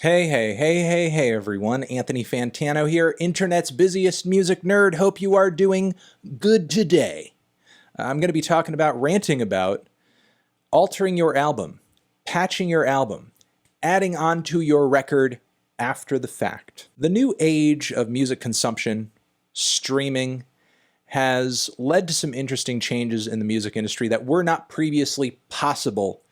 Hey, everyone. Anthony Fantano here, internet's busiest music nerd. Hope you are doing good today. I'm going to be talking about, ranting about, altering your album, patching your album, adding on to your record after the fact. The new age of music consumption, streaming, has led to some interesting changes in the music industry that were not previously possible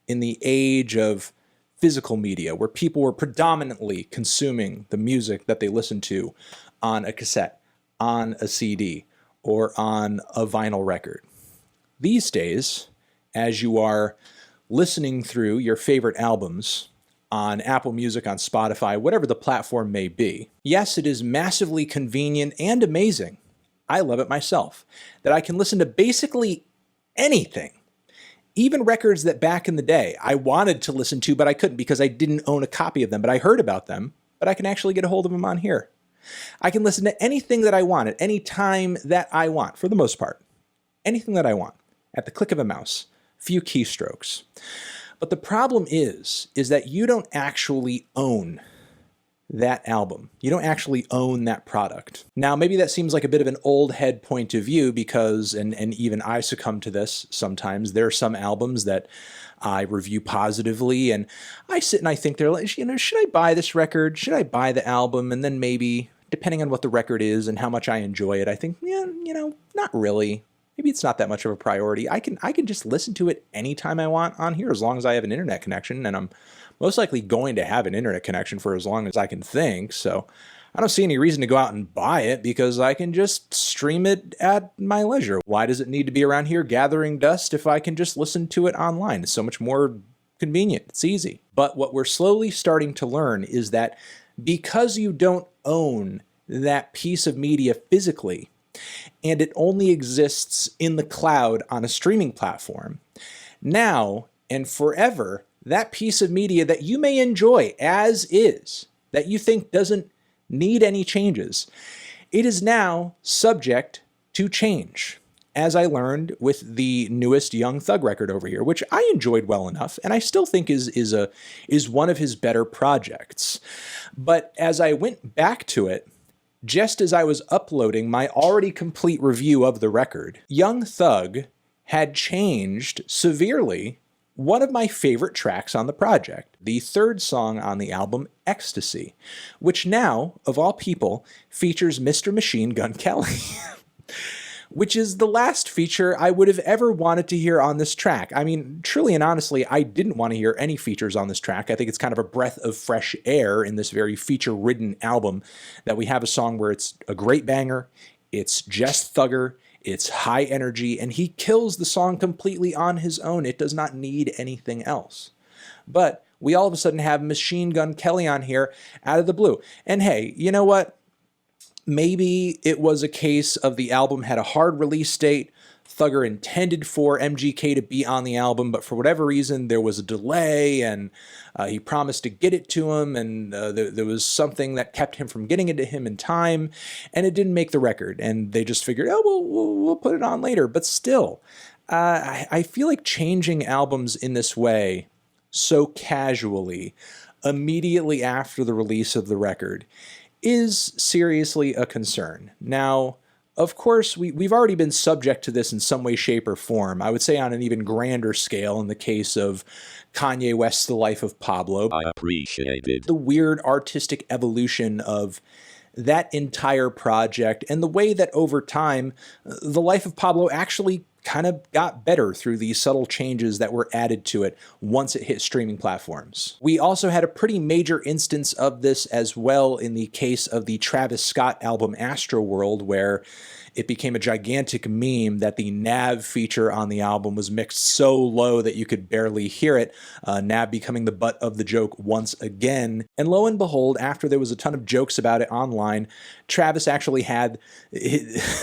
in the age of physical media, where people were predominantly consuming the music that they listened to on a cassette, on a CD, or on a vinyl record. These days, as you are listening through your favorite albums on Apple Music, on Spotify, whatever the platform may be, yes, it is massively convenient and amazing. I love it myself, that I can listen to basically anything. Even records that back in the day I wanted to listen to, but I couldn't because I didn't own a copy of them, but I heard about them, but I can actually get a hold of them on here. I can listen to anything that I want at any time that I want, for the most part. Anything that I want, at the click of a mouse, few keystrokes. But the problem is that you don't actually own that album. You don't actually own that product. Now, maybe that seems like a bit of an old head point of view because, and even I succumb to this sometimes, there are some albums that I review positively and I sit and I think they're like, should I buy this record? Should I buy the album? And then maybe, depending on what the record is and how much I enjoy it, I think, not really. Maybe it's not that much of a priority. I can just listen to it anytime I want on here as long as I have an internet connection, and I'm most likely going to have an internet connection for as long as I can think, so I don't see any reason to go out and buy it because I can just stream it at my leisure. Why does it need to be around here gathering dust if I can just listen to it online? It's so much more convenient. It's easy. But what we're slowly starting to learn is that because you don't own that piece of media physically, and it only exists in the cloud on a streaming platform, now and forever, that piece of media that you may enjoy as is, that you think doesn't need any changes, it is now subject to change. As I learned with the newest Young Thug record over here, which I enjoyed well enough, and I still think is one of his better projects. But as I went back to it, just as I was uploading my already complete review of the record, Young Thug had changed severely one of my favorite tracks on the project, the third song on the album, Ecstasy, which now, of all people, features Mr. Machine Gun Kelly, which is the last feature I would have ever wanted to hear on this track. I mean, truly and honestly, I didn't want to hear any features on this track. I think it's kind of a breath of fresh air in this very feature-ridden album that we have a song where it's a great banger, it's just Thugger, it's high energy, and he kills the song completely on his own. It does not need anything else. But we all of a sudden have Machine Gun Kelly on here out of the blue. And hey, you know what? Maybe it was a case of the album had a hard release date. Thugger intended for MGK to be on the album, but for whatever reason, there was a delay, and he promised to get it to him, and there was something that kept him from getting it to him in time, and it didn't make the record, and they just figured, oh, we'll put it on later. But still, I feel like changing albums in this way, so casually, immediately after the release of the record, is seriously a concern. Now, of course, we've already been subject to this in some way, shape, or form. I would say on an even grander scale in the case of Kanye West's The Life of Pablo. I appreciated the weird artistic evolution of that entire project and the way that over time, The Life of Pablo actually kind of got better through these subtle changes that were added to it once it hit streaming platforms. We also had a pretty major instance of this as well in the case of the Travis Scott album Astroworld, where it became a gigantic meme that the Nav feature on the album was mixed so low that you could barely hear it, Nav becoming the butt of the joke once again. And lo and behold, after there was a ton of jokes about it online, Travis actually had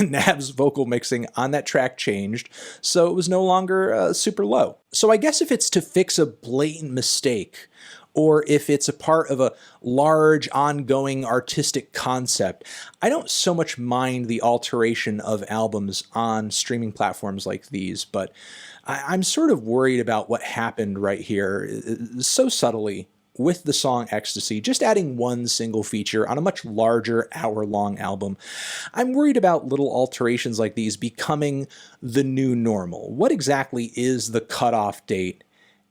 Nav's vocal mixing on that track changed, so it was no longer super low. So I guess if it's to fix a blatant mistake, or if it's a part of a large ongoing artistic concept, I don't so much mind the alteration of albums on streaming platforms like these, but I'm sort of worried about what happened right here so subtly with the song Ecstasy, just adding one single feature on a much larger hour-long album. I'm worried about little alterations like these becoming the new normal. What exactly is the cutoff date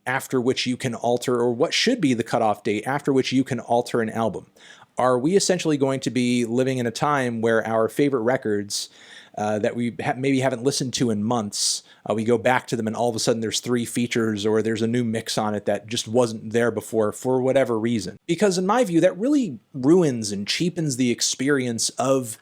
after which you can alter, or what should be the cutoff date after which you can alter an album? Are we essentially going to be living in a time where our favorite records that we maybe haven't listened to in months, we go back to them and all of a sudden there's 3 features or there's a new mix on it that just wasn't there before for whatever reason? Because in my view, that really ruins and cheapens the experience of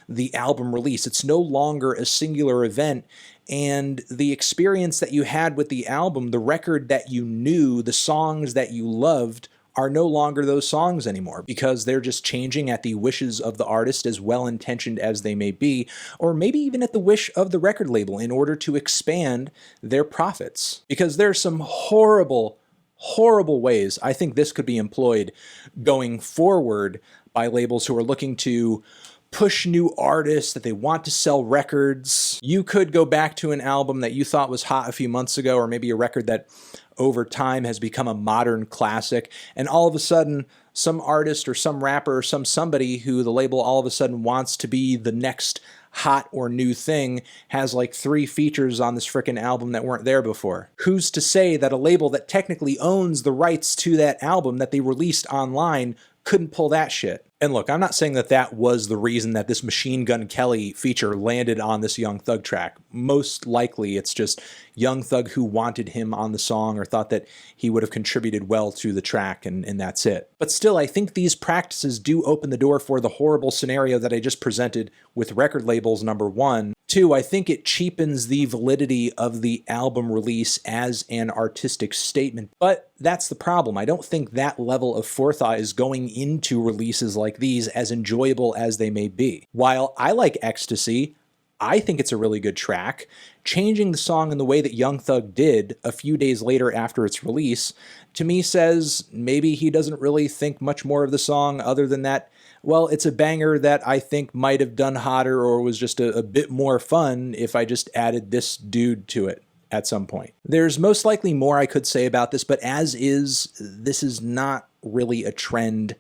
the album release. It's no longer a singular event, and the experience that you had with the album, the record that you knew, the songs that you loved, are no longer those songs anymore, because they're just changing at the wishes of the artist, as well-intentioned as they may be, or maybe even at the wish of the record label in order to expand their profits. Because there's some horrible ways I think this could be employed going forward by labels who are looking to push new artists, that they want to sell records. You could go back to an album that you thought was hot a few months ago, or maybe a record that over time has become a modern classic, and all of a sudden some artist or some rapper or somebody who the label all of a sudden wants to be the next hot or new thing has like 3 features on this frickin' album that weren't there before. Who's to say that a label that technically owns the rights to that album that they released online couldn't pull that shit? And look, I'm not saying that that was the reason that this Machine Gun Kelly feature landed on this Young Thug track. Most likely it's just Young Thug who wanted him on the song or thought that he would have contributed well to the track, and that's it. But still, I think these practices do open the door for the horrible scenario that I just presented with record labels, number 1. 2, I think it cheapens the validity of the album release as an artistic statement. But that's the problem. I don't think that level of forethought is going into releases like these, as enjoyable as they may be. While I like Ecstasy, I think it's a really good track. Changing the song in the way that Young Thug did a few days later after its release, to me says maybe he doesn't really think much more of the song other than that, well, it's a banger that I think might have done hotter or was just a bit more fun if I just added this dude to it at some point. There's most likely more I could say about this, but as is, this is not really a trend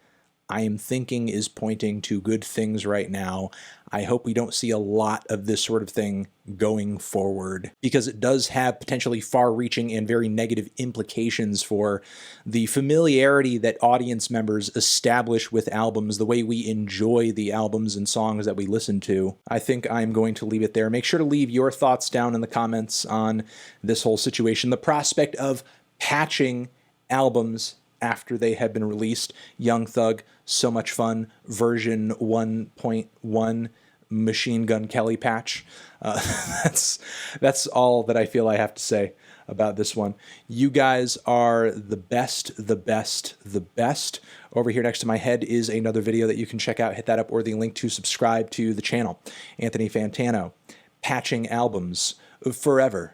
I am thinking is pointing to good things right now. I hope we don't see a lot of this sort of thing going forward, because it does have potentially far-reaching and very negative implications for the familiarity that audience members establish with albums, the way we enjoy the albums and songs that we listen to. I think I'm going to leave it there. Make sure to leave your thoughts down in the comments on this whole situation. The prospect of patching albums after they had been released. Young Thug, So Much Fun, version 1.1 Machine Gun Kelly patch. That's all that I feel I have to say about this one. You guys are the best, the best, the best. Over here next to my head is another video that you can check out. Hit that up, or the link to subscribe to the channel. Anthony Fantano, patching albums forever.